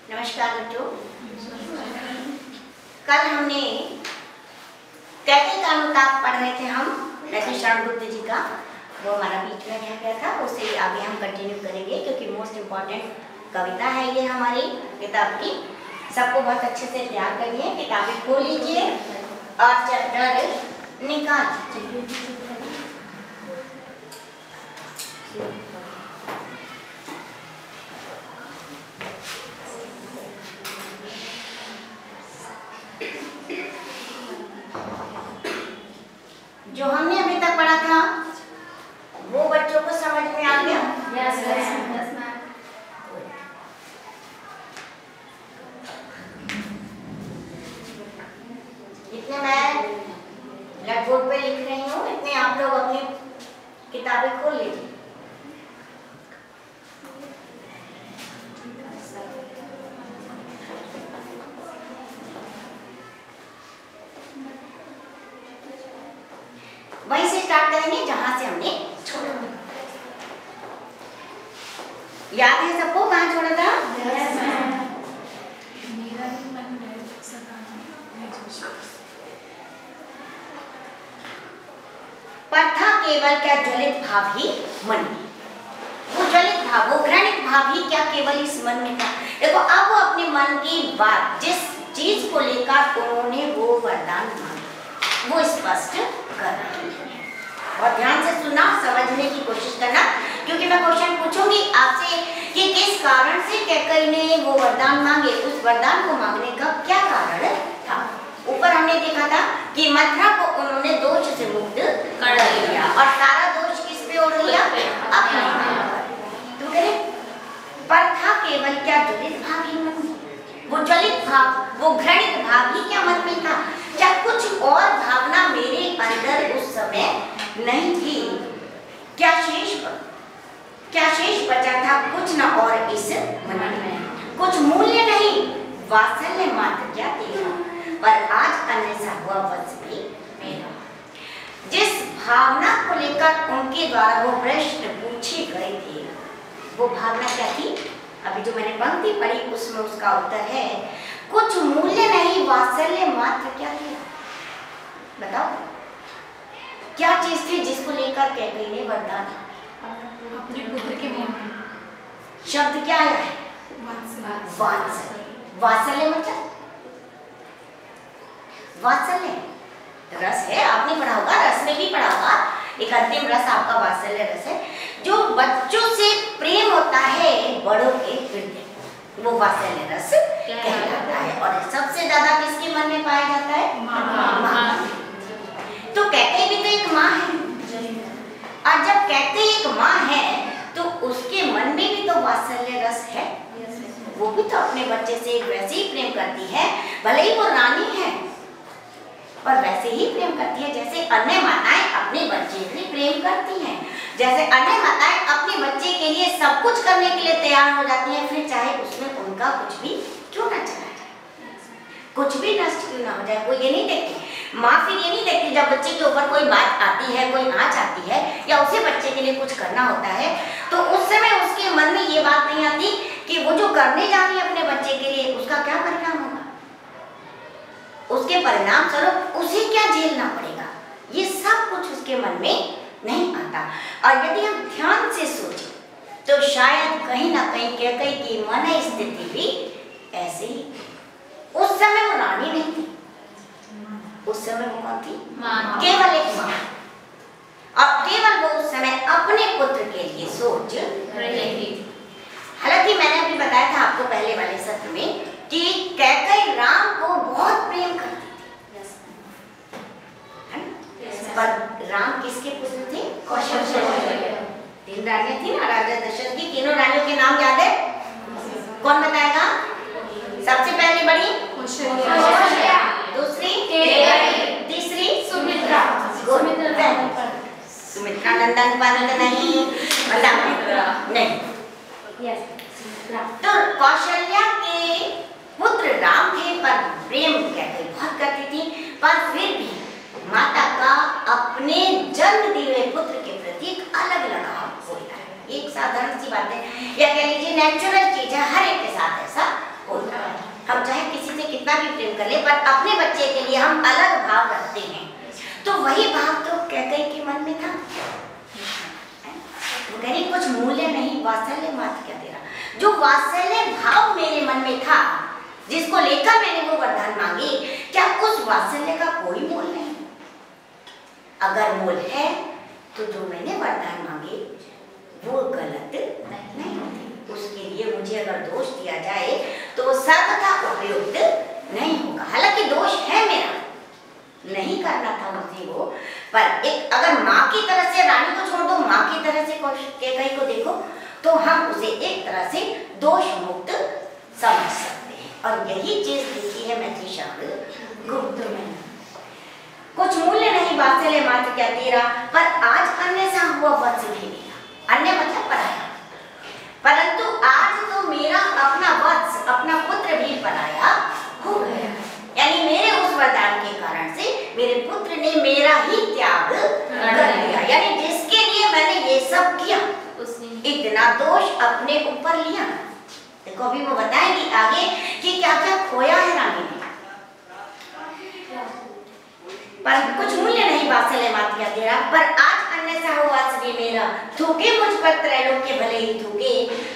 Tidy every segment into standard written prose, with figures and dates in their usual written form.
नमस्कार बच्चों। कल हमने कैके का अनुताप पढ़ रहे थे हम रतिशरण गुप्त जी का, वो हमारा बीच में रह गया था, उससे आगे हम कंटिन्यू करेंगे क्योंकि मोस्ट इम्पॉर्टेंट कविता है ये हमारी किताब की। सबको बहुत अच्छे से तैयार करिए, किताबें खोल लीजिए और चैप्टर निकाल लीजिए। जो हमने अभी तक पढ़ा था वो बच्चों को समझ में आ गया? Yes, ma'am. इतने मैं ब्लैक बोर्ड पे लिख रही हूँ, इतने आप लोग अपनी किताबें खोल लीजिए। वहीं से स्टार्ट करेंगे जहां से हमने छोड़ा। याद है सबको कहाँ छोड़ा था? Yes, ma'am. पर था केवल क्या ज्वलित भाव ही मन में। वो ज्वलित भाव, वो घृणित भाव ही क्या केवल इस मन में था। देखो अब वो अपने मन की बात, जिस चीज को लेकर उन्होंने वो वरदान मांगा, वो स्पष्ट कर रही है। और ध्यान से सुनना, समझने की कोशिश करना, क्योंकि मैं क्वेश्चन पूछूंगी आपसे कि किस कारण से कैकई ने वो वरदान मांगे, उस वरदान को मांगने का क्या कारण था। ऊपर हमने देखा था कि मथुरा को उन्होंने दोष से मुक्त कर दिया और सारा दोष किस पे ओढ़ लिया? अपने तो कहे पर था केवल क्या ज्वलित भाव ही मन में। वो ज्वलित भाव, वो घृणित भाव ही क्या मन में था? क्या कुछ और भावना मेरे अंदर उस समय नहीं थी? क्या शेष बचा था? कुछ न और इस मन में कुछ मूल्य नहीं, वात्सल्य मात्र क्या तेरा, पर आज अन्य सा हुआ वश भी मेरा। जिस भावना को लेकर उनके द्वारा वो प्रश्न पूछे गए थे, वो भावना क्या थी? अभी जो मैंने पंक्ति पढ़ी उसमें उसका उत्तर है कुछ मूल्य नहीं, वात्सल्य मात्र क्या तेरा। बताओ क्या चीज थी जिसको लेकर कैकई ने वरदान? अपने पुत्र के मन में शब्द क्या आया है? वात्सल्य। वात्सल्य मतलब वात्सल्य रस है, आपने पढ़ा होगा, रस में भी पढ़ा होगा। एक अंतिम रस आपका वात्सल्य रस है, जो बच्चों से प्रेम होता है बड़ों के हृदय, वो वात्सल्य रस कहलाता है। और सबसे ज्यादा किसके मन में पाया जाता है? माँ। तो कैकई भी तो एक माँ है, और जब कैकई एक माँ है तो उसके मन में भी तो वात्सल्य रस है। वो भी तो अपने बच्चे से वैसे ही प्रेम करती है, भले ही वो रानी है, पर वैसे ही प्रेम करती है जैसे अन्य माताएं अपने बच्चे के लिए प्रेम करती हैं। जैसे अन्य माताएं अपने बच्चे के लिए सब कुछ करने के लिए तैयार हो जाती हैं, फिर चाहे उसमें उनका कुछ भी क्यों ना चला जाए, कुछ भी नष्ट क्यों ना हो जाए, वो ये नहीं देखती। माँ फिर ये नहीं देखती जब बच्चे के ऊपर कोई बात आती है, कोई आँच आती है या उसे बच्चे के लिए कुछ करना होता है, तो उस समय उसके मन में ये बात नहीं आती कि वो जो करने जा रही है अपने बच्चे के लिए उसका क्या परिणाम होगा, उसके परिणाम स्वरूप उसे क्या झेलना पड़ेगा, ये सब कुछ उसके मन में नहीं आता। और यदि हम ध्यान से सोचें तो शायद कहीं ना कहीं कैकई की मन स्थिति भी ऐसे ही। उस समय वो रानी नहीं थी, उस समय वो कौन थी? माँ। केवल एक माँ, और केवल वो उस समय अपने पुत्र के लिए सोच रही थी। हालांकि मैंने अभी बताया था आपको पहले वाले सत्र में कि कैकई राम को बहुत प्रेम करती थी, है ना? पर राम किसके पुत्र थे? कौशल्या। 3 रानियां थी ना राजा दशरथ की, तीनों रानियों के नाम याद है? कौन बताएगा? सबसे पहले बड़ी कौशल्या, दूसरी तीसरी सुमित्रा। सुमित्रा नंदन पनत नहीं, नहीं। तो कौशल्या के पुत्र राम थे, पर प्रेम कैकई बहुत करती थी, पर फिर भी माता का अपने जन्म दिए हुए पुत्र के प्रति एक अलग लगाव होता है। एक साधारण सी बात है, या कह लीजिए नेचुरल चीज है, हर एक के साथ ऐसा होता हम चाहे किसी से कितना भी प्रेम कर ले, पर अपने बच्चे के लिए हम अलग भाव रखते हैं। तो वही भाव तो कैकेयी के मन में था। वो कह रही कुछ मूल्य नहीं वात्सल्य मात्र क्या तेरा। जो वात्सल्य भाव मेरे मन में था, जिसको लेकर मैंने वो वरदान मांगी, क्या उस वात्सल्य का कोई मोल नहीं? अगर मोल है तो जो मैंने वरदान मांगे वो गलत नहीं होते। उसके लिए मुझे अगर दोष दिया जाए तो सर्वथा उपयुक्त नहीं होगा। हालांकि दोष है मेरा, नहीं करना था मुझे वो, पर एक अगर माँ की तरह से रानी को छोड़ दो, माँ की तरह से कैकेयी को देखो, तो हम उसे एक तरह से दोष मुक्त समझ सकते हैं। और यही चीज देखी है मैथिली शब्द गुप्त में। कुछ मूल्य नहीं वात्सल्य मात्र क्या तेरा, पर आज अन्य सा हुआ वत्स भी मेरा। अन्य मतलब पराया, परंतु आज तो मेरा अपना वत्स, अपना पुत्र भी पराया हो गया। यानी मेरे उस वरदान के कारण से मेरे पुत्र ने मेरा ही त्याग कर लिया। यानी जिसके लिए मैंने ये सब किया, उसने इतना दोष अपने ऊपर लिया। देखो अभी वो बताएंगी आगे कि क्या क्या खोया है रानी ने। पर कुछ मूल्य नहीं वात्सल्य मात्र क्या तेरा, पर आज अन्य सा हुआ भी मेरा। थूके मुझ पर त्रैलोक के भले ही थूके,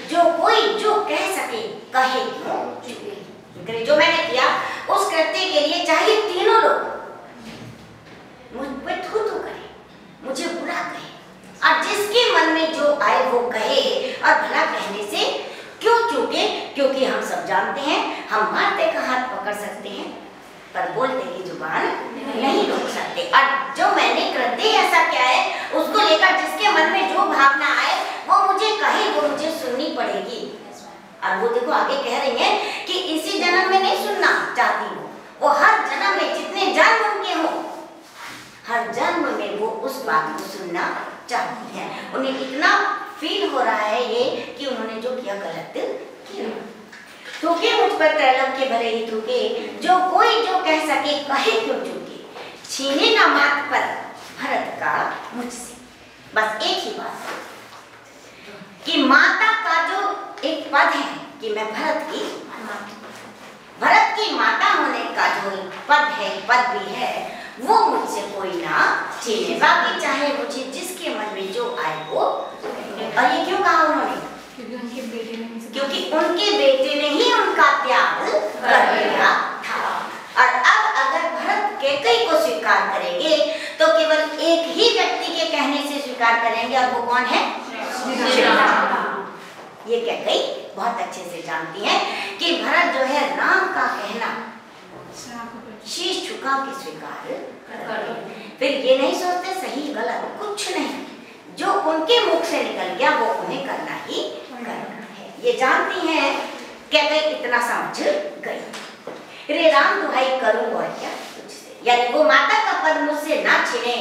जो कोई जो कह सके कहे क्यों चुके। जो मैंने किया उस कृत्य के लिए चाहे तीनों लोग मुझ पे थू थू कहे, मुझे बुरा कहे, और जिसके मन में जो आए वो कहे, और भला कहने से क्यों चूके। क्योंकि हम सब जानते हैं हम मारते का हाथ पकड़ सकते हैं पर बोलते की जुबान नहीं रोक सकते। और जो मैंने कृत्य ऐसा क्या है उसको लेकर जिसके मन में जो भावना आए वो मुझे कहे, वो मुझे सुननी पड़ेगी। और वो देखो आगे कह रही है कि इसी जन्म में नहीं सुनना चाहती हूँ, वो हर जन्म में जितने जन्म उनके हो, हर जन्म में वो उस बात को सुनना चाहती है। उन्हें इतना फील हो रहा है ये कि उन्होंने जो किया गलत किया। थूके मुझ पर त्रैलोक के भले ही थूके, जो कोई जो कह सके कहे क्यों चूके। छीने ना मात पर भरत का मुझसे। बस एक ही बात है कि माता का जो एक पद है कि मैं भरत की माता होने का जो पद है, पद भी है, वो मुझसे कोई ना छीने। बाकी चाहे मुझे जिसके मन में जो आए वो। और ये क्यों कहा उन्होंने? क्योंकि उनके बेटे ने ही उनका त्याग कर दिया था। और अब अगर भरत कैकेयी को स्वीकार करेंगे तो केवल एक ही व्यक्ति के कहने से स्वीकार करेंगे, और वो कौन है? ये कैकेयी बहुत अच्छे से जानती है कि भरत जो है राम का कहना शीश झुका के स्वीकार कर। फिर ये नहीं सोचते सही गलत कुछ नहीं, जो उनके मुख से निकल गया वो उन्हें करना ही करना है। ये जानती हैं कैकेयी इतना समझ गई। रे राम दुहाई करूं और क्या तुझसे, यानी वो माता का पद मुझसे ना छीने,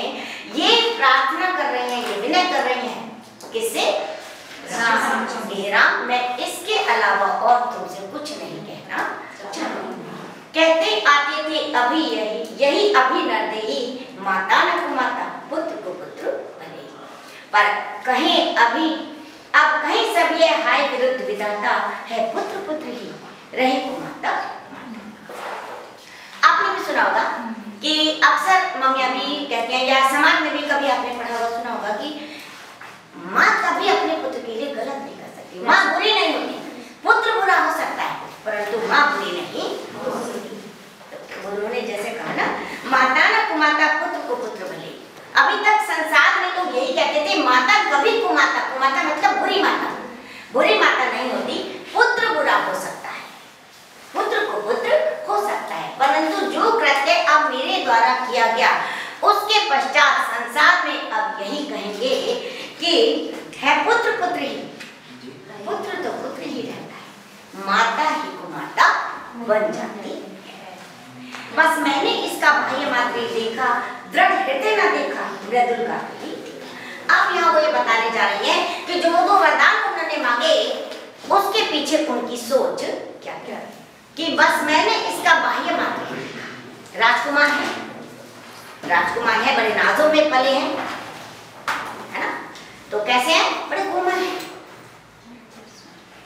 ये प्रार्थना कर रहे हैं, ये विनय कर रहे हैं। किससे? राम, मैं इसके अलावा और तुमसे कुछ नहीं कहना चाहूंगी। कहते आते थे अभी यही अभी नरदेही, माता न कुमाता पुत्र को पुत्र बने। पर कहीं अभी अब कहीं सब ये हाय विरुद्ध विधाता है, पुत्र पुत्र ही रहे कुमाता। आपने भी सुना होगा कि अक्सर मम्मियां भी कहती हैं, या समाज में भी कभी आपने पढ़ा हुआ सुना होगा कि माँ कभी अपने पुत्र के लिए गलत नहीं कर सकती। माँ बुरी नहीं होती, पुत्र बुरा हो सकता है परंतु माँ बुरी नहीं हो सकती। तो उन्होंने जैसे कहा ना, माता न कुमाता पुत्र को पुत्र भले। अभी तक संसार में लोग यही कहते थे माता कभी कुमाता, कुमाता मतलब बुरी माता, बुरी माता नहीं होती, पुत्र बुरा हो सकता है, पुत्र को पुत्र हो सकता है। परंतु जो कृत्य अब मेरे द्वारा किया गया उसके पश्चात संसार में अब यही कहेंगे कि है पुत्र पुत्र ही, पुत्र तो पुत्र ही रहता है, माता ही कुमाता बन जाती है। बस मैंने इसका बाह्य मात्र देखा, दृढ़ हृदय न देखा, मृदुल का भी। अब यहाँ वो ये बताने जा रही है कि जो दो वरदान उन्होंने मांगे उसके पीछे उनकी सोच क्या क्या है कि बस मैंने इसका बाह्य मात्र देखा। राजकुमार है, राजकुमार है, बड़े नाजों में पले हैं, है ना, तो कैसे हैं? बड़े कोमल हैं,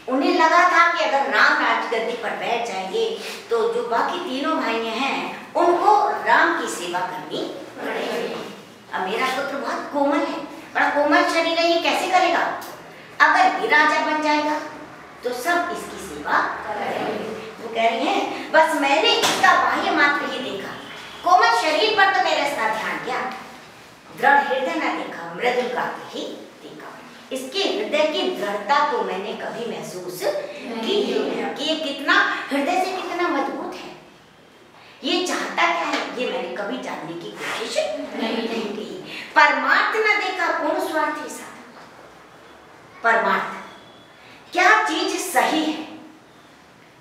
उन्हें लगा था कि अगर राम राजगद्दी पर बैठ जाएंगे तो जो बाकी तीनों भाई हैं उनको राम की सेवा करनी पड़ेगी। अब मेरा पुत्र बहुत कोमल है, बड़ा कोमल शरीर है, ये कैसे करेगा? अगर ये राजा बन जाएगा तो सब इसकी सेवा करेंगे। वो कह रही हैं बस मैंने इसका बाह्य मात्र ही देखा, कोमल शरीर पर तो मेरा इसका ध्यान गया, दृढ़ हृदय न देखा, मृदुल का ही देखा। इसके हृदय की दृढ़ता तो मैंने कभी महसूस की कि ये कितना हृदय से कितना मजबूत है, ये चाहता क्या है, ये मैंने कभी जानने की कोशिश नहीं की। परमार्थ न देखा पूर्ण स्वार्थी साधन। परमार्थ क्या चीज सही है,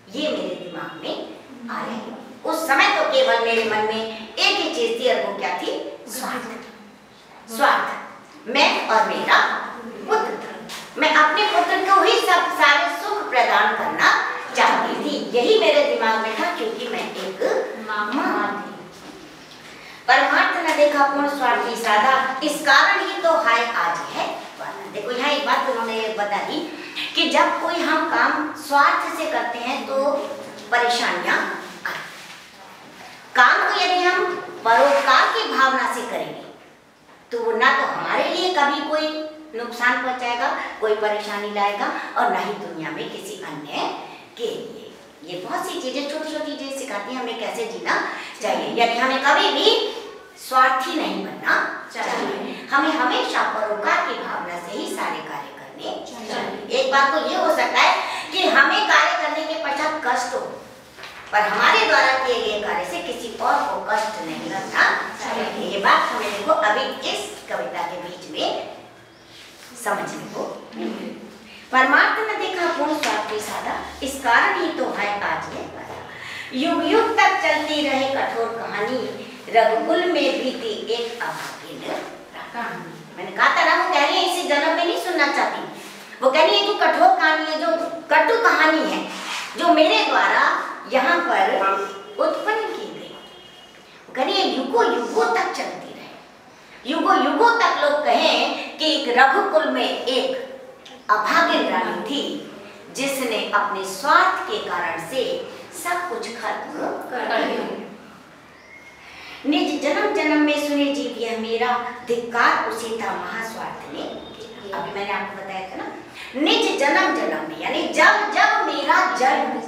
ये मेरे दिमाग में आ रही है। उस समय तो केवल मेरे मन में एक ही चीज थी, और वो क्या थी? स्वार्थ। स्वार्थ, मैं और मेरा पुत्र, मैं अपने पुत्र को ही सब सारे सुख प्रदान करना चाहती थी, यही मेरे दिमाग में था, क्योंकि मैं एक मां थी। परमार्थ न देखा पूर्ण स्वार्थी साधा, इस कारण ही तो हाय आज है। देखो यहाँ एक बात उन्होंने बता दी कि जब कोई हम काम स्वार्थ से करते हैं तो परेशानियां आती। काम को यदि हम परोपकार की भावना से करेंगे तो ना तो हमारे लिए कभी कोई नुकसान पहुंचाएगा, कोई परेशानी लाएगा, और ना ही दुनिया में किसी अन्य के लिए। ये बहुत सी चीजें छोटी छोटी चीजें सिखाती हैं हमें कैसे जीना चाहिए। यानी हमें कभी भी स्वार्थी नहीं बनना चाहिए, हमें हमेशा परोपकार की भावना से ही सारे कार्य करने चाहिए। एक बात तो ये हो सकता है कि हमें कार्य करने के पश्चात कष्ट हो, पर हमारे द्वारा किए गए कार्य से किसी और को कष्ट नहीं लगना चाहिए। ये बात हमें देखो अभी इस कविता के बीच में समझने को मिली। परमार्थ न देखा पूर्ण स्वार्थी साधा, इस कारण ही तो है आज है। युग युग तक चलती रहे कठोर कहानी, रघुकुल में बीती एक अभागिन कहानी। मैंने कहा था ना, वो कह रही है इसी जन्म में नहीं सुनना चाहती, वो कह रही है जो कठोर कहानी है, जो कटु कहानी है, जो मेरे द्वारा यहाँ पर उत्पन्न की गई, कह रही है युगों युगों तक चलती रहे। युगों युगों तक लोग कहें कि एक रघुकुल में एक अभागिन रानी थी जिसने अपने स्वार्थ के कारण से सब कुछ खत्म कर दिया। निज जन्म जन्म में सुने जीव यह मेरा, धिक्कार उसी था महास्वार्थ ने। अभी मैंने आपको बताया था ना, निज जन्म जन्म में, यानी जब जब मेरा जन्म,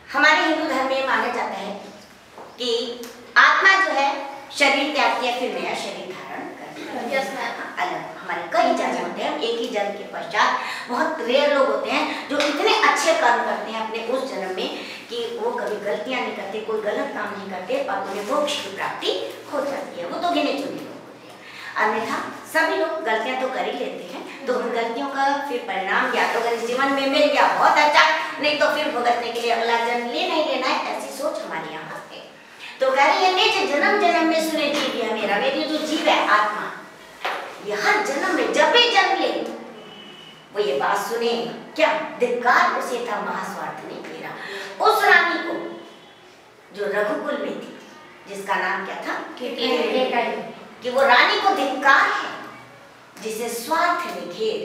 हमारे हिंदू धर्म में माना जाता है कि आत्मा जो है शरीर त्याग किया फिर नया शरीर धारण करती है। अलग हमारे कई जन्म होते हैं, एक ही जन्म के पश्चात बहुत रेयर लोग होते हैं जो इतने अच्छे कर्म करते हैं अपने उस जन्म में कि वो कभी गलतियां नहीं करते, कोई गलत काम नहीं करते और उन्हें मोक्ष की प्राप्ति हो जाती है। वो तो गिने चुने लोग होते हैं, अन्यथा सभी लोग गलतियां तो कर ही लेते हैं। तो उन गलतियों का फिर परिणाम या तो अगर इस जीवन में मिल गया बहुत अच्छा, नहीं तो फिर भुगतने के लिए अगला जन्म लेना ही लेना है, ऐसी सोच हमारे यहाँ है। तो कह रही है निज जन्म जन्म में सुने जीव यह मेरा, मेरी जो जीव है आत्मा, ये हर जन्म में जब भी जन्म ले वो ये बात सुने, क्या धिक्कार उसे था महास्वार्थ ने मेरा। उस रानी को जो रघुकुल में थी, जिसका नाम क्या था कि वो रानी को धिक्कार है जिसे स्वार्थ ने घेर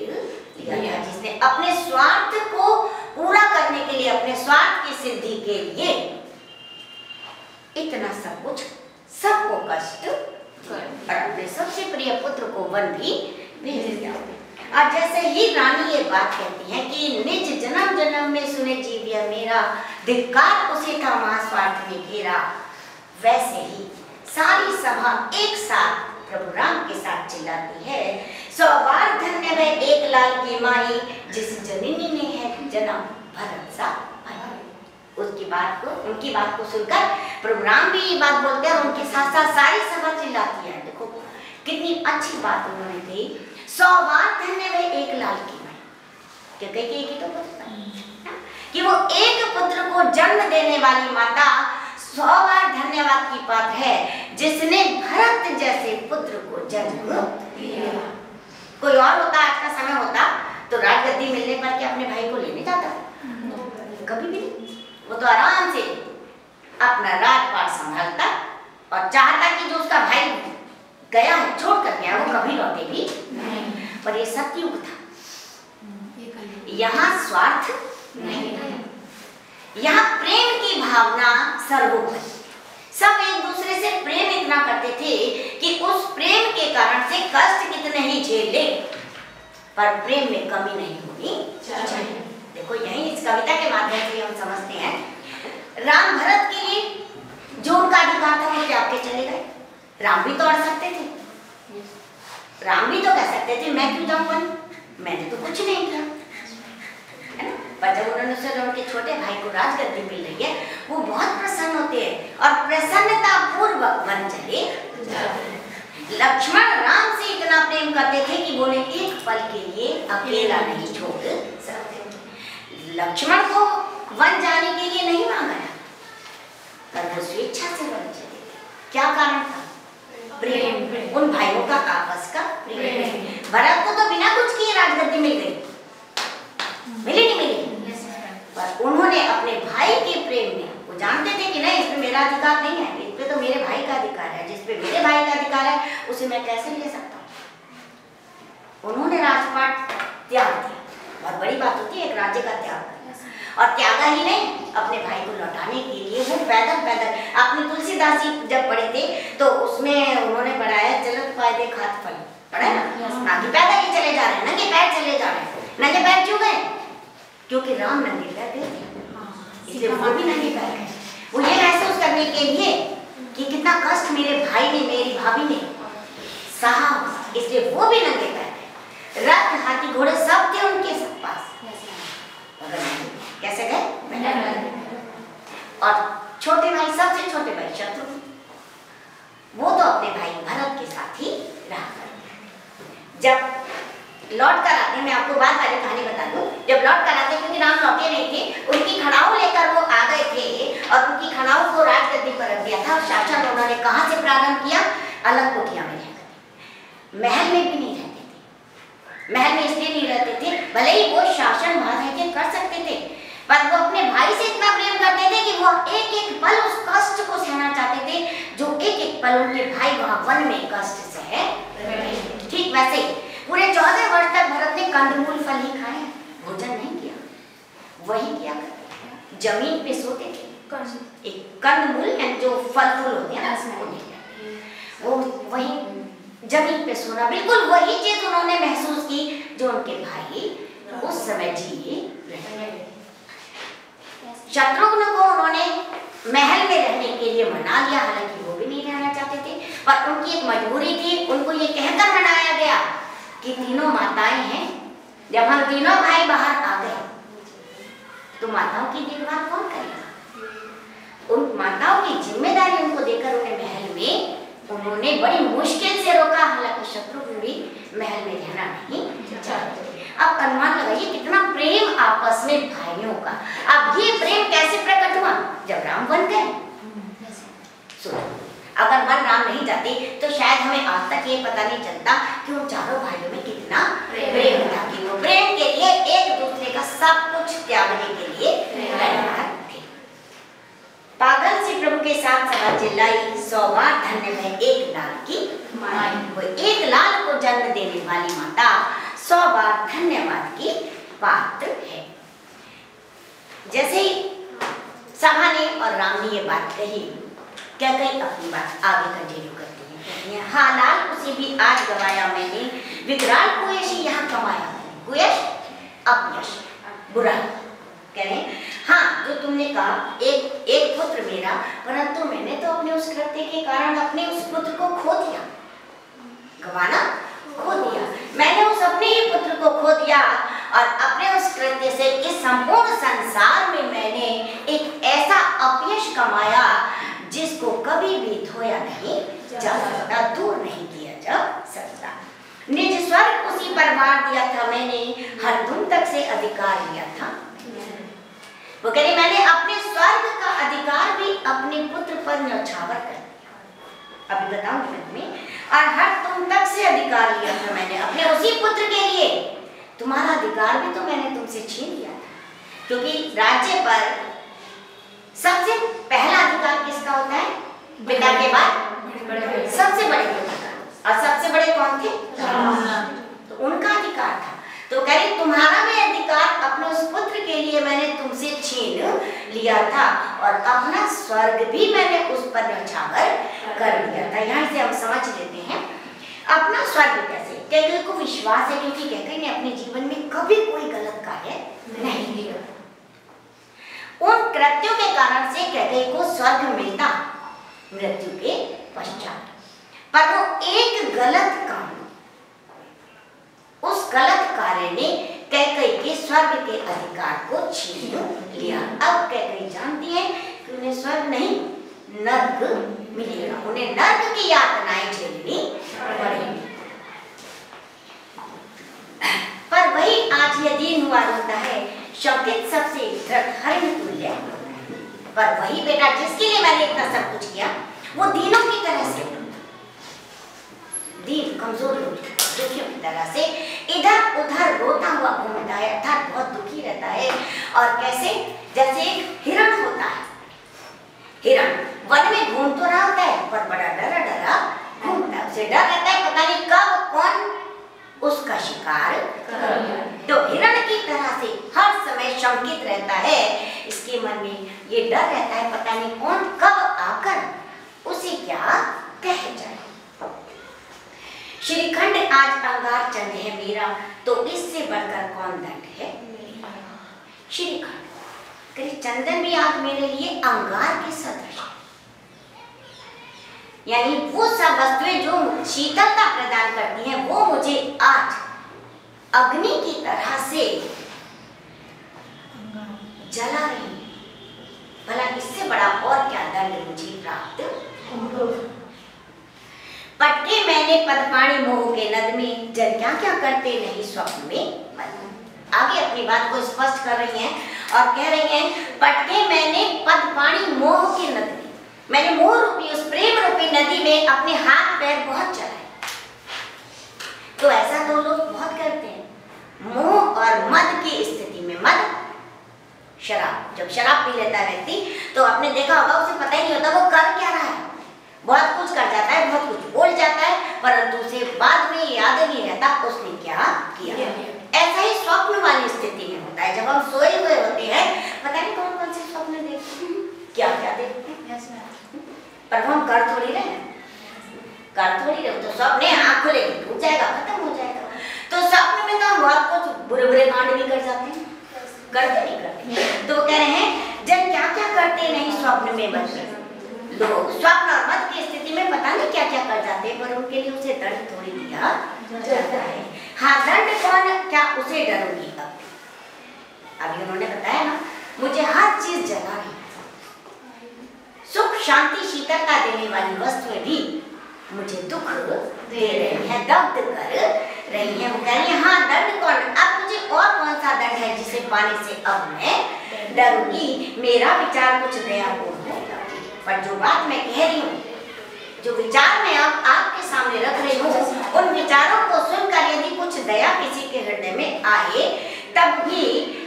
लिया था, जिसने अपने स्वार्थ को पूरा करने के लिए, अपने स्वार्थ की सिद्धि के लिए इतना सब कुछ, सबको कष्ट और अपने सबसे प्रिय पुत्र को वन भी भेज दिया। और जैसे ही रानी ये बात कहती है कि निज जन्म जन्म में सुने जीव यह मेरा, धिक्कार उसे था महास्वार्थ ने घेरा, वैसे ही सारी सभा एक साथ प्रभु राम के साथ चिल्लाती है, सौ बार धन्य वह एक लाल की माई, जिस जननी ने है जन्म भरत सा भाई। उसकी बात को, उनकी बात को सुनकर प्रभु राम भी ये बात बोलते हैं और उनके साथ साथ सारी सभा चिल्लाती है। देखो कितनी अच्छी बात उन्होंने कही, 100 बार धन्य वह एक लाल की माई, क्या कही कि तो कि वो एक पुत्र को जन्म देने वाली माता 100 बार धन्यवाद की बात है, जिसने भरत जैसे पुत्र को जन्म दिया। कोई और होता, आज का समय होता तो राजगद्दी मिलने पर क्या अपने भाई को लेने जाता? कभी भी नहीं। वो तो आराम से अपना राजपाट संभालता और चाहता कि जो उसका भाई गया है, छोड़ कर गया, वो कभी लौटे भी नहीं। पर ये सत्युग था, यहाँ स्वार्थ नहीं, यहाँ प्रेम की भावना सर्वोपरि। सब एक दूसरे से प्रेम इतना करते थे कि उस प्रेम के कारण से कष्ट कितने ही झेल ले, पर प्रेम में कमी नहीं होनी चाहिए। देखो यही इस कविता के माध्यम से हम समझते हैं राम भरत के लिए जो उनका अधिकार था वो त्याग के चले गए। राम भी तो अड़ सकते थे, राम भी तो कह सकते थे मैं क्यों जाऊं वन, मैंने तो कुछ नहीं किया, है ना। पर जब उन्होंने सुना उनके छोटे भाई को राजगद्दी मिल रही है, वो बहुत प्रसन्न होते हैं और प्रसन्नता पूर्वक वन चले। लक्ष्मण राम से इतना प्रेम करते थे कि वो एक पल के लिए अकेला नहीं छोड़ सकते। लक्ष्मण को वन जाने के लिए नहीं मांगा था, पर वो स्वेच्छा से वन चले। क्या कारण था? प्रेम। उन भाइयों का आपस का प्रेम। भरत को तो बिना कुछ किए राजगद्दी मिल गई, मिली नहीं मिली, पर उन्होंने अपने भाई के प्रेम में, वो जानते थे कि नहीं इसमें मेरा अधिकार नहीं है, इस पे तो मेरे भाई का अधिकार है, जिस पे मेरे भाई का अधिकार है उसे मैं कैसे ले सकता हूँ। उन्होंने राजपाट त्याग दिया। बहुत बड़ी बात होती है एक राज्य का त्याग, और त्यागा ही नहीं, अपने भाई को लौटाने के लिए वो पैदल आपने तुलसीदास जी जब पढ़े थे तो उसमें उन्होंने पढ़ाया चलत फायदे खात फल, पढ़ा ना, बाकी पैदल ही चले जा रहे हैं, नंगे पैर चले जा रहे हैं। नंगे पैर क्यों गए? क्योंकि राम नंगे पैर गए थे, इसलिए वो भी नंगे पैर गए। वो ये महसूस करने के लिए कि कितना कष्ट मेरे भाई ने, मेरी भाभी ने सहा, इसलिए वो भी नंगे पैर गए। रथ हाथी घोड़े सब थे उनके पास, कैसे गए? और छोटे भाई, सबसे छोटे भाई शत्रुघ्न, वो तो अपने भाई भरत के साथ ही रहा करते। जब लौट कर आते, मैं आपको बात वाली कहानी बता दूं, जब लौट कर आते, क्योंकि राम लौटे नहीं थे, उनकी खड़ाऊ लेकर वो आ गए थे और उनकी खड़ाऊ को राजगद्दी पर रख दिया था। और शासन उन्होंने कहाँ से प्रारंभ किया? अलग कोठिया में रहकर, महल में भी नहीं रहते थे। महल में इसलिए नहीं रहते थे, भले ही वो शासन वहां रह के कर सकते थे, पर वो अपने भाई से इतना प्रेम करते थे कि वो एक एक पल उस कष्ट को सहना चाहते थे जो एक एक पल उनके भाई वहां वन में कष्ट सहे। ठीक वैसे ही पूरे 14 वर्ष तक भरत ने कंदमूल फल ही खाए, भोजन नहीं किया। वही किया करते, जमीन पे सोते थे। एक कंदमूल यानी जो फल फूल होते हैं वो वही जमीन पे सोना, बिल्कुल वही चीज उन्होंने महसूस की जो उनके भाई उस समय जिए रहे। शत्रुघ्न को उन्होंने महल में रहने के लिए मना लिया, हालांकि वो भी नहीं रहना चाहते थे, पर उनकी एक मजबूरी थी। उनको ये कहकर मनाया गया कि तीनों माताएं हैं, जब हम तीनों भाई बाहर आ गए तो माताओं की देखभाल कौन करेगा? उन माताओं की जिम्मेदारी उनको देकर उन्हें महल में उन्होंने बड़ी मुश्किल से रोका। हालांकि शत्रुघ्न भी महल में रहना नहीं चाहते। अब अनुमान लगाइए कितना प्रेम आपस में भाइयों का। अब ये प्रेम कैसे प्रकट हुआ? जब राम वन गए। सुनो, अगर वन राम नहीं जाते तो शायद हमें आज तक ये पता नहीं चलता कि उन चारों भाइयों में कितना प्रेम था, कि वो प्रेम के लिए एक दूसरे का सब कुछ त्यागने के लिए तैयार थे। पागल से प्रभु के साथ सभा चिल्लाई, 100 बार धन्य है एक लाल की माई। वो एक लाल को जन्म देने वाली माता 100 बार धन्यवाद की पात्र है। जैसे ही सभा ने और राम ने ये बात कही, क्या कही? अपनी बात आगे कंटिन्यू करती है। कहती है, हाँ लाल उसे भी आज गवाया मैंने, विकराल कुयश यहाँ कमाया। कुयश अपयश, बुरा। कह रहे हाँ, जो तुमने कहा एक पुत्र मेरा, परंतु मैंने तो अपने उस कृत्य के कारण अपने उस पुत्र को खो दिया। गवाना, खो दिया। मैंने उस अपने ही पुत्र को खो दिया और अपने उस कृत्य से इस संपूर्ण संसार में मैंने एक ऐसा अपयश कमाया जिसको कभी भी धोया नहीं जा सकता, दूर नहीं किया जा सकता। निज स्वर्ग उसी पर वार दिया था मैंने, हर तुम तक से अधिकार लिया था। वो कह रही मैंने अपने स्वर्ग का अधिकार भी अपने पुत्र पर न्यौछावर कर दिया। अभी बताऊंगी मैं तुम्हें। और हर तुम तक से अधिकार लिया था मैंने अपने उसी पुत्र के लिए। तुम्हारा अधिकार भी तो मैंने तुमसे छीन लिया था, क्योंकि राज्य पर सबसे पहला अधिकार किसका होता है? पिता के बाद सबसे बड़े पिता, और सबसे बड़े कौन थे? तो उनका अधिकार था। तो कह रही तुम्हारा भी अधिकार उस पुत्र के लिए मैंने तुमसे छीन लिया था और अपना स्वर्ग भी मैंने उस पर न्यौछावर कर दिया था। यहाँ से हम समझ लेते हैं अपना स्वर्ग कैसे। कैकई को विश्वास है क्योंकि कैकई ने अपने जीवन में कभी कोई गलत कार्य नहीं किया। उन कृत्यों के कारण से कैकई को स्वर्ग मिलता मृत्यु के पश्चात, पर वो एक गलत काम, उस गलत कार्य ने कैकई के स्वर्ग के अधिकार को छीन लिया। अब कैकई जानती है कि उन्हें स्वर्ग नहीं नर्क मिलेगा, उन्हें नर्क की यातनाएं झेलनी पड़ेगी। पर वही आज यह दिन हुआ होता है शौकित सबसे हरिण तुल्य, पर वही बेटा जिसके लिए मैंने इतना सब कुछ किया वो दीनों की तरह से, दीन कमजोर दुखियों की तरह से इधर उधर रोता हुआ घूमता है, अर्थात बहुत दुखी रहता है। और कैसे, जैसे एक हिरण होता है, हिरण वन में घूम तो रहा होता है पर बड़ा डरा डरा घूमता है, उसे डर रहता है पता नहीं कब कौन उसका शिकार कर। तो हिरण की तरह से हर समय शंकित रहता है, इसके मन में ये डर रहता है पता नहीं कौन कब आकर उसे क्या कह जाए। श्रीखंड आज अंगार चंद है मेरा, तो इससे बढ़कर कौन दंड है। श्रीखंड कहीं चंदन भी आज मेरे लिए अंगार के सदृश, यानी वो सब वस्तुएं जो शीतलता प्रदान करती हैं वो मुझे आज अग्नि की तरह से जला रही है। भला इससे बड़ा और क्या दंड मुझे प्राप्त। पटके मैंने पदपाणी मोह के नद में, जन क्या क्या करते नहीं स्वप्न में मन। आगे अपनी बात को स्पष्ट कर रही हैं और कह रही हैं पटके मैंने पदपाणी मोह के नद में, मैंने मोह रूपी उस प्रेम रूपी नदी में अपने हाथ पैर बहुत चलाए। तो ऐसा तो लोग बहुत करते हैं, मोह और मद की स्थिति में, मद शराब, जब शराब पी लेता है व्यक्ति तो आपने देखा होगा उसे पता ही नहीं होता वो कर क्या रहा है, बहुत कुछ कर जाता है, बहुत कुछ बोल जाता है, परंतु उसे बाद में याद नहीं रहता उसने क्या किया। ऐसा ही स्वप्न वाली स्थिति में होता है, जब हम सोए हुए होते हैं पता नहीं कौन कौन से स्वप्न देखते हैं, क्या क्या देखते हैं, पर हम कर थोड़ी रहे, कर थोड़ी रहे। तो स्वप्न आँख खुलेगी टूट जाएगा, खत्म हो जाएगा। तो स्वप्न में तो हम बहुत कुछ बुरे बुरे कांड भी कर जाते हैं, करते नहीं करते। तो वो कह रहे हैं जन क्या क्या करते नहीं स्वप्न में बच लोग, स्वप्न और मद की स्थिति में पता नहीं क्या क्या कर जाते हैं, पर उनके लिए उसे दंड थोड़ी दिया जाता है। हाँ, दंड कौन, क्या उसे डरूंगी। अब अभी उन्होंने बताया ना मुझे हर चीज जला रही, सुख शांति शीतलता देने वाली वस्तुएं भी मुझे दुख दे रही है, दग्ध कर रही है। वो कह रही है हाँ दंड कौन, अब मुझे और कौन सा दंड है जिसे पाने से अब मैं डरूंगी। मेरा विचार कुछ दयापूर्ण है, पर जो बात मैं कह रही हूँ, जो विचार मैं अब आपके सामने रख रही हूँ, उन विचारों को सुनकर यदि कुछ दया किसी के हृदय में आए तब भी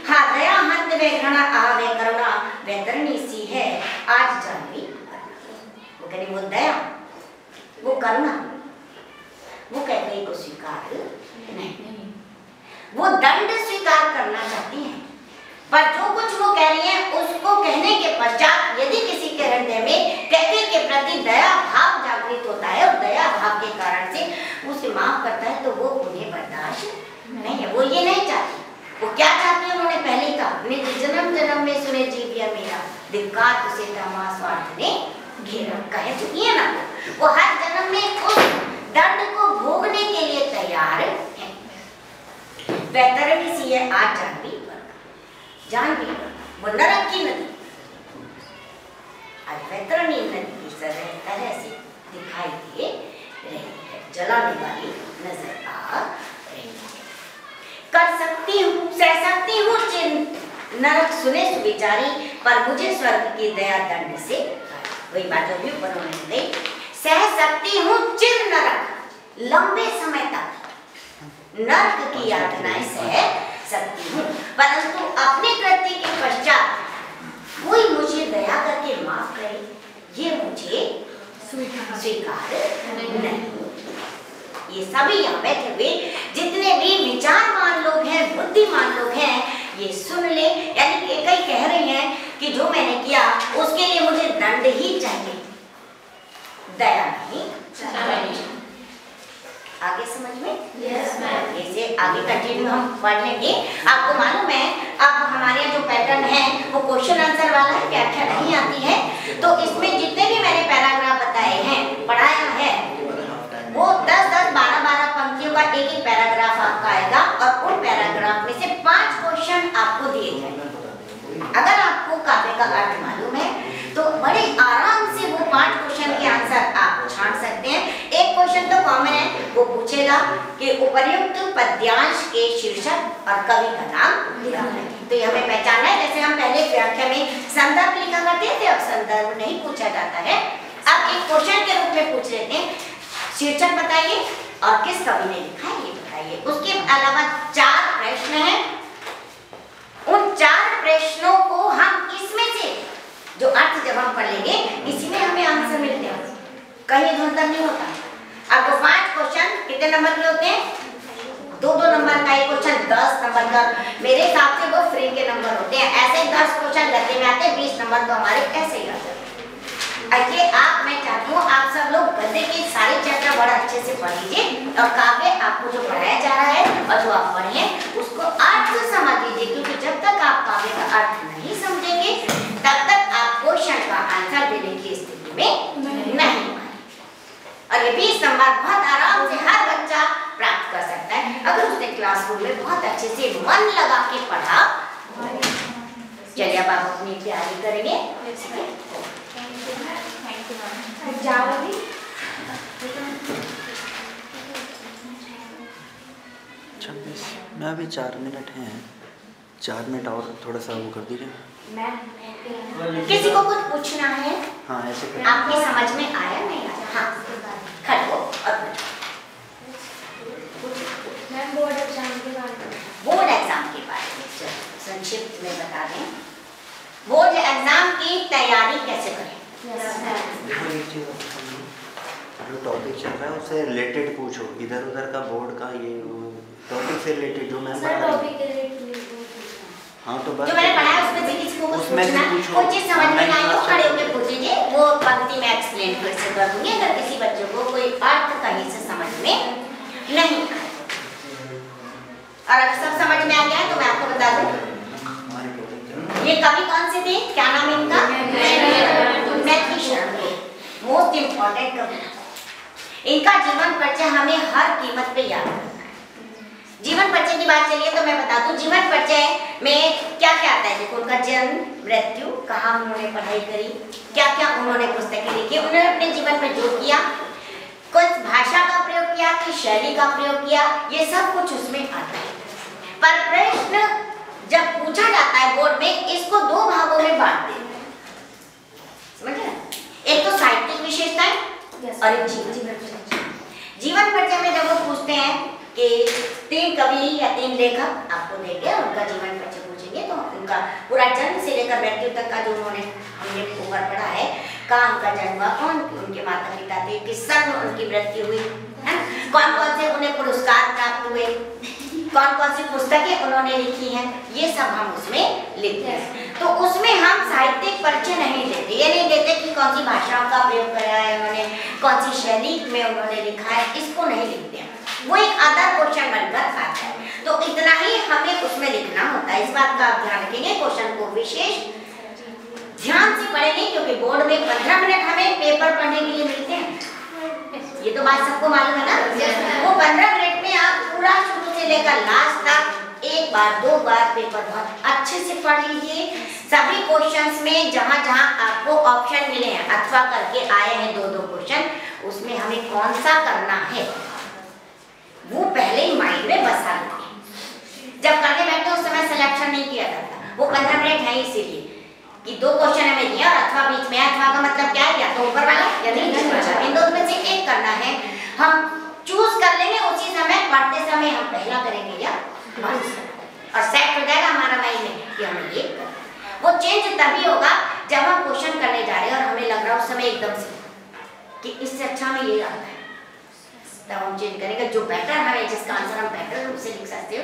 हाँ दया हंत वे घृणा आवे करुणा वैतरणी सी है आज जानवी। वो कह रही वो दया, वो करुणा, वो कैकई को स्वीकार नहीं, वो दंड स्वीकार करना चाहती हैं, पर जो कुछ वो कह रही हैं उसको कहने के पश्चात यदि किसी के हृदय में कैकई के प्रति दया भाव जागृत होता है और दया भाव के कारण से उसे माफ करता है तो वो उन्हें बर्दाश्त नहीं है। वो ये नहीं चाहती, वो क्या चाहती है उन्होंने पहले ही कहा, निज जन्म जन्म में सुने जीविया मेरा धिक्कार उसे तमा स्वार्थ ने घेरा। कह चुकी है ना, वो हर जन्म में उस दंड को भोगने के लिए तैयार है। वैतरणी सी है आज जानवी, वो नरक की नदी आज वैतरणी नदी की तरह से दिखाई दे रही है, जलाने वाली नजर आ रही है। कर सकती हूँ, सह सकती हूँ चिन्ह नरक सुने सुविचारी, पर मुझे स्वर्ग की दया दंड से, वही बात जो भी ऊपर उन्होंने कही, सह सकती हूँ चिर नरक, लंबे समय तक नरक की यातनाएं सह सकती हूँ, परंतु अपने कृत्य के पश्चात कोई मुझे दया करके माफ करे ये मुझे स्वीकार नहीं। ये सभी यहाँ बैठे हुए जितने भी विचारवान लोग हैं, बुद्धिमान लोग हैं, ये सुन कि जो मैंने किया उसके लिए मुझे दंड ही चाहिए, दया नहीं चाहिए। आगे समझ में? Yes ma'am. ऐसे आगे कंटिन्यू हम पढ़ लेंगे। आपको मालूम है अब हमारे जो पैटर्न है वो क्वेश्चन आंसर वाला है, व्याख्या नहीं आती है। तो इसमें जितने भी मैंने पैराग्राफ बताए हैं, पढ़ाया है, वो 10-10, 12-12 पंक्तियों का एक एक पैराग्राफ आपका आएगा और उन पैराग्राफ में से 5 क्वेश्चन आपको दिए जाएंगे। अगर आपको काव्य का अर्थ मालूम है तो बड़े आराम से वो 5 क्वेश्चन के आंसर आप छांट सकते हैं। एक क्वेश्चन तो कॉमन है, वो पूछेगा कि उपर्युक्त पद्यांश के शीर्षक और कवि का नाम लिखें। तो ये हमें पहचानना है। जैसे हम पहले व्याख्या में संदर्भ लिखा करते थे, अब संदर्भ नहीं पूछा जाता है। अब एक क्वेश्चन के रूप में पूछ लेते हैं, शीर्षक बताइए और किस कवि ने लिखा है ये बताइए। उसके अलावा 4 प्रश्न हैं। उन 4 प्रश्नों को हम इसमें से जो अर्थ जब हम पढ़ लेंगे इसी में हमें आंसर मिलते हैं, कहीं इधर नहीं होता। अब वो 5 क्वेश्चन कितने नंबर के होते हैं? 2-2 नंबर का एक क्वेश्चन 10 नंबर का। मेरे हिसाब से वो फ्री के नंबर होते हैं। ऐसे 10 क्वेश्चन गद्य में आते हैं, 20 नंबर तो हमारे ऐसे ही आते हैं। अच्छा, मैं चाहती हूँ आप सब लोग गद्य के सारे चैप्टर बड़ा अच्छे से पढ़ लीजिए और काव्य आपको जो पढ़ाया जा रहा है और जो आप पढ़े उसको अर्थ समझ लीजिए, क्योंकि जब तक आप काव्य का अर्थ नहीं समझेंगे तब तक आप क्वेश्चन का आंसर देने की स्थिति में नहीं। और ये 20 नंबर बहुत आराम से हर बच्चा प्राप्त कर सकता है अगर उसने क्लासरूम में बहुत अच्छे से मन लगा के पढ़ा। चलिए अब आप अपनी तैयारी करेंगे। जाओ अभी। मैं अभी 4 मिनट हैं, 4 मिनट और थोड़ा सा वो कर दीजिए। किसी को कुछ पूछना है? हाँ ऐसे कर। आपकी समझ में आया नहीं आया? हाँ खड़े हो और मैम बोर्ड एग्जाम के बारे में। बोर्ड एग्जाम के बारे में संक्षिप्त में बता दें। बोर्ड एग्जाम की तैयारी कैसे करें? देखो एक चीज़ जो टॉपिक चल रहा है उससे रिलेटेड पूछो, इधर उधर का बोर्ड का ये टॉपिक से रिलेटेड जो मैम सर टॉपिक के रिलेटेड। हाँ तो बस जो मैंने पढ़ाया उसमें से किसी को कुछ पूछना, कोई चीज समझ में ना आए तो खड़े होकर पूछ लीजिए, वो पंक्ति में एक्सप्लेन फिर से कर दूंगी। अगर किसी बच्चे को कोई अर्थ कहीं से समझ में नहीं आए और अगर सब समझ में आ गया है तो मैं आपको बता दूं ये कवि कौन से थे, क्या नाम इनका? मैथिली शरण के मोस्ट इम्पोर्टेंट कवि। इनका जीवन परिचय हमें हर कीमत पे याद रखना है। जीवन परिचय की बात चलिए तो मैं बता दूं जीवन परिचय में क्या क्या आता है। देखो उनका जन्म, मृत्यु, कहाँ उन्होंने पढ़ाई करी, क्या क्या उन्होंने पुस्तकें लिखी, उन्होंने अपने जीवन में जो किया, कुछ भाषा का प्रयोग किया, किस शैली का प्रयोग किया, ये सब कुछ उसमें आता है। पर प्रश्न जब पूछा जाता है बोर्ड में, इसको 2 भागों में बांट देते हैं, समझ रहे? एक तो साहित्यिक विशेषताएं और एक जीवन परिचय में जब वो पूछते हैं कि 3 कवि या 3 लेखक आपको देंगे और उनका जीवन परिचय पूछेंगे तो उनका पूरा जन्म से लेकर मृत्यु तक का जो उन्होंने हमने ऊपर पढ़ा है, कहाँ उनका जन्म हुआ, कौन उनके माता पिता थे, किस सन में उनकी मृत्यु हुई है, कौन कौन से उन्हें पुरस्कार प्राप्त हुए, कौन कौन सी पुस्तकें उन्होंने लिखी हैं, ये सब हम उसमें लिखते हैं। तो उसमें हम साहित्यिक परिचय नहीं देते, ये नहीं देते कि कौन सी भाषाओं का प्रयोग करा है उन्होंने, कौन सी शैली में उन्होंने लिखा है, इसको नहीं लिखते हैं। वो एक अदर क्वेश्चन बनकर आता है, तो इतना ही हमें उसमें लिखना होता है। इस बात का आप ध्यान रखेंगे, क्वेश्चन को विशेष ध्यान से पढ़ेंगे क्योंकि बोर्ड में 15 मिनट हमें पेपर पढ़ने के लिए मिलते हैं। ये तो बात सबको मालूम है ना। वो 15 मिनट में आप पूरा शुरू से लेकर लास्ट तक 1 बार 2 बार पेपर बहुत अच्छे से पढ़ लीजिए। सभी क्वेश्चंस में जहां जहां आपको ऑप्शन मिले हैं अथवा करके आए हैं 2-2 क्वेश्चन, उसमें हमें कौन सा करना है वो पहले ही माइंड में बसा लीजिए। जब करने बैठे उस समय सिलेक्शन नहीं किया जाता, वो 15 मिनट है इसीलिए कि 2 क्वेश्चन हमें दिया और अथवा बीच में, अथवा का मतलब क्या है, या तो ऊपर वाला या नीचे वाला, इन दोनों में से एक करना है। हम चूज कर लेंगे उसी समय, पढ़ते समय हम पहला करेंगे या और सेट हो जाएगा हमारा माइंड में कि हमें ये करना। वो चेंज तभी होगा जब हम क्वेश्चन करने जा रहे हैं और हमें लग रहा है उस समय एकदम से कि इससे अच्छा हमें ये आता है, तब हम चेंज करेंगे जो बेटर हमें, जिसका आंसर हम बेटर रूप से लिख सकते हो।